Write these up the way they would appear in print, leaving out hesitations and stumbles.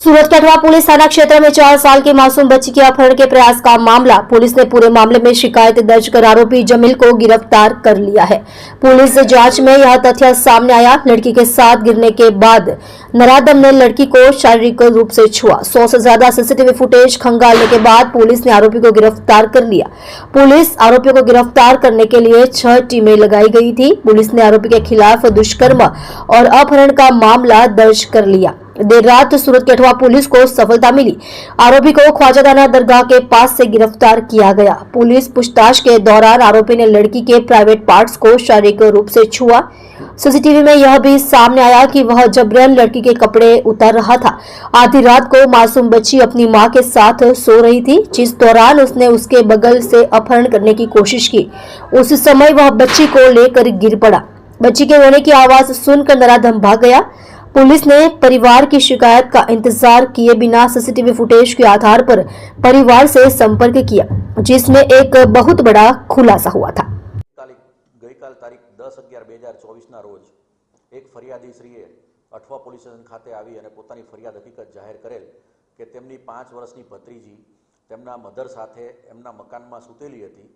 सूरत कठवा police थाना क्षेत्र में 4 साल की मासूम बच्ची के अपहरण के प्रयास का मामला। पुलिस ने पूरे मामले में शिकायत दर्ज कर आरोपी जमील को गिरफ्तार कर लिया है। पुलिस जांच में यह तथ्य सामने आया, लड़की के साथ गिरने के बाद नरादम ने लड़की को शारीरिक रूप से छुआ। 100 से ज्यादा सीसीटीवी फुटेज खंगालने के बाद पुलिस ने आरोपी को गिरफ्तार कर लिया। पुलिस आरोपियों को गिरफ्तार करने के लिए 6 टीमें लगाई गई थी। पुलिस ने आरोपी के खिलाफ दुष्कर्म और अपहरण का मामला दर्ज कर लिया। देर रात सूरत कठवा पुलिस को सफलता मिली। आरोपी को ख्वाजादाना दरगाह के पास से गिरफ्तार किया गया। पुलिस पूछताछ के दौरान आरोपी ने लड़की के प्राइवेट पार्ट्स को शारीरिक रूप से छुआ। सीसीटीवी में यह भी सामने आया कि वह जबरन लड़की के कपड़े उतार रहा था। आधी रात को मासूम बच्ची अपनी मां के साथ सो रही थी, जिस दौरान उसने उसके बगल से अपहरण करने की कोशिश की। उस समय वह बच्ची को लेकर गिर पड़ा। बच्ची के रोने की आवाज सुनकर नराधम भाग गया। पुलिस ने परिवार की शिकायत का इंतजार किए बिना सीसीटीवी फुटेज के आधार पर परिवार से संपर्क किया, जिसमें एक बहुत बड़ा खुलासा हुआ था। ગઈકાલ તારીખ 10/11/2024ના રોજ એક ફરિયાદીશ્રીએ અઠવા પોલીસ સ્ટેશન ખાતે આવી અને પોતાની ફરિયાદ હકીકત જાહેર કરેલ કે તેમની 5 વર્ષની ભત્રીજી તેમના મધર સાથે એમના મકાનમાં સૂતેલી હતી,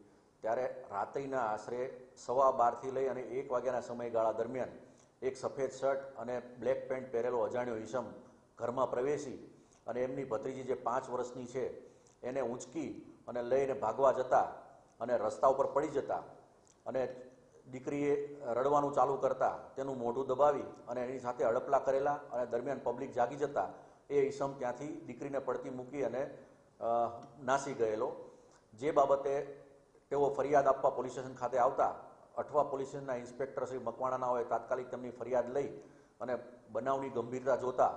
ત્યારે રાત્રિના આશરે 12:15 થી લઈ અને 1 વાગ્યાના સમયગાળા દરમિયાન एक सफेद शर्ट અને બ્લેક પેન્ટ પહેરેલો અજાણ્યો ઈસમ ઘરમાં પ્રવેશી અને એમની ભત્રીજી જે 5 વર્ષની છે એને ઊંચકી અને લઈને ભાગવા જતા અને રસ્તા ઉપર પડી જતા અને દીકરીએ રડવાનું ચાલુ કરતા તેનું મોઢું દબાવી અને એની સાથે હડપલા કરેલા અને દરમિયાન પબ્લિક જાગી જતા એ ઈસમ ત્યાંથી દીકરીને પડતી મૂકી અને નાસી ગયેલો, જે બાબતે તેઓ ફરિયાદ આપવા પોલીસ સ્ટેશન ખાતે આવતા अठवा पोलीस स्टेशनना इंस्पेक्टर श्री मकवाणानाओए तात्कालिक तेमनी फरियाद लई अने बनावनी गंभीरता जोता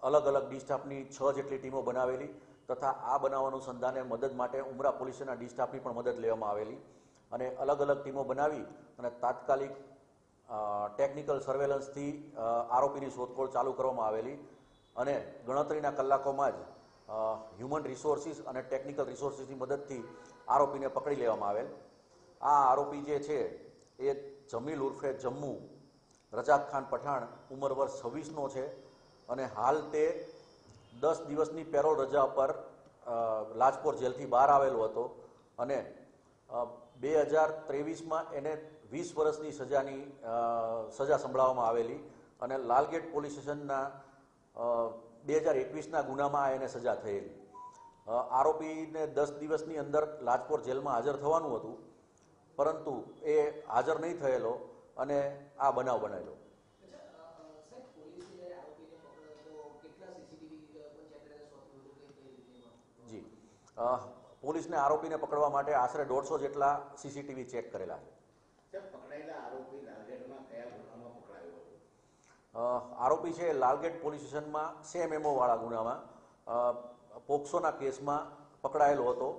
अलग अलग डी स्टाफनी 6 जेटली टीमों बनावेली तथा आ बनाव अनुसंधाने मदद माटे उमरा पोलीस स्टेशनना डी स्टाफनी पण मदद लेवामां आवेली अने अलग अलग टीमों बनावी अने तात्कालिक टेक्निकल सर्वेलन्स थी आरोपीनी शोधखोळ चालू करवामां आवेली अने गणतरीना कलाकोमां ज ह्यूमन रिसोर्सिस अने टेक्निकल रिसोर्सिसनी मददथी आरोपीने पकड़ी लेवामां आवेल। आ आरोपी जे छे ए जमील उर्फे जम्मू रजाक खान पठाण उमर वर्ष 26 नो छे अने हाल ते 10 दिवसनी पेरोल रजा पर लाजपोर जेलथी बहार आवेलो हतो अने 2023 में एने 20 वर्षनी सजा संभळाववामां आवेली अने लालगेट पोलीस स्टेशनना 2021 गुनामां एने सजा थयेली। आरोपी ने 10 दिवसनी अंदर लाजपोर जेल में हाजर थवानुं हतुं, परंतु ए हाजर नहीं थयेलो अने आ बनाव बनेलो। जी पुलिस ने आरोपी ने पकड़वा माटे आशरे 150 जेटला सीसीटीवी चेक करेला छे। आरोपी छे लालगेट पोलीस स्टेशन में सेम एमओ वाळा गुनामां पोक्सोना केस में पकड़ायेलो हतो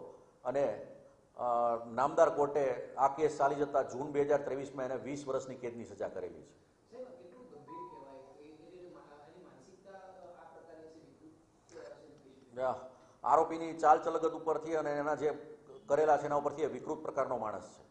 अने नामदार कोर्टे आ केस चाली जता जून 2023 में 20 वर्षनी केदनी सजा करेली छे। आरोपीनी चाल चलगत उपरथी अने एना जे करेला छे एना उपरथी विकृत प्रकारनो माणस छे।